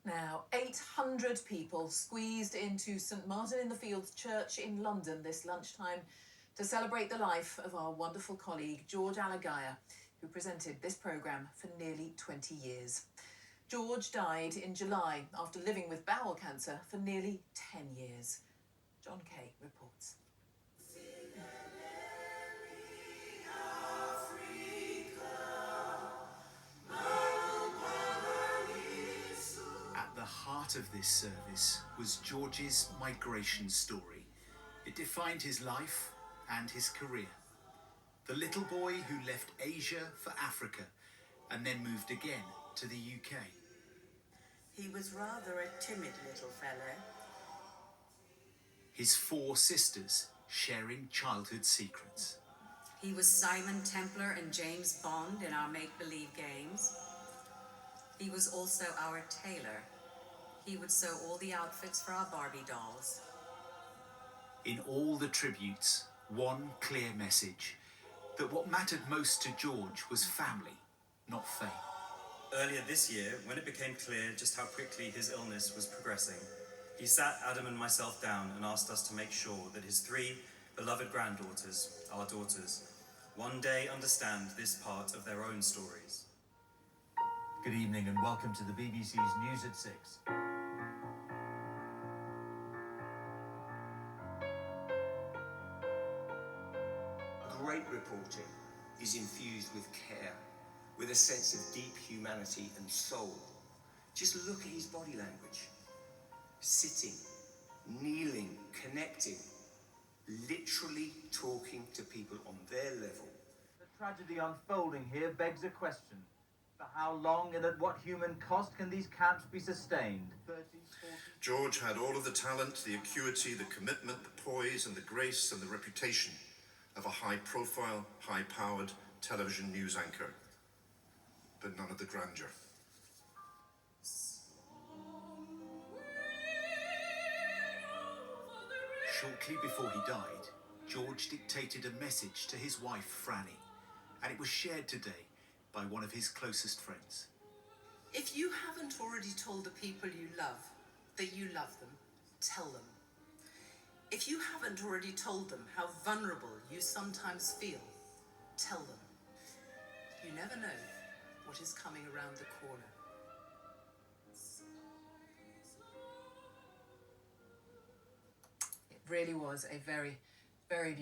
Now, 800 people squeezed into St Martin in the Fields Church in London this lunchtime to celebrate the life of our wonderful colleague George Alagiah, who presented this programme for nearly 20 years. George died in July after living with bowel cancer for nearly 10 years. John Kay reports. At the heart of this service was George's migration story. It defined his life and his career. The little boy who left Asia for Africa and then moved again to the UK. He was rather a timid little fellow. His 4 sisters sharing childhood secrets. He was Simon Templar and James Bond in our make-believe games. He was also our tailor. He would sew all the outfits for our Barbie dolls. In all the tributes, one clear message, that what mattered most to George was family, not fame. Earlier this year, when it became clear just how quickly his illness was progressing, he sat Adam and myself down and asked us to make sure that his 3 beloved granddaughters, our daughters, one day understand this part of their own stories. Good evening and welcome to the BBC's News at 6. Great reporting is infused with care, with a sense of deep humanity and soul. Just look at his body language. Sitting, kneeling, connecting, literally talking to people on their level. The tragedy unfolding here begs a question. For how long and at what human cost can these camps be sustained? 30, 40... George had all of the talent, the acuity, the commitment, the poise and the grace and the reputation of a high-profile, high-powered television news anchor, but none of the grandeur. Shortly before he died, George dictated a message to his wife, Franny, and it was shared today by one of his closest friends. If you haven't already told the people you love that you love them, tell them. If you haven't already told them how vulnerable you sometimes feel, tell them. You never know what is coming around the corner. It really was a very, very beautiful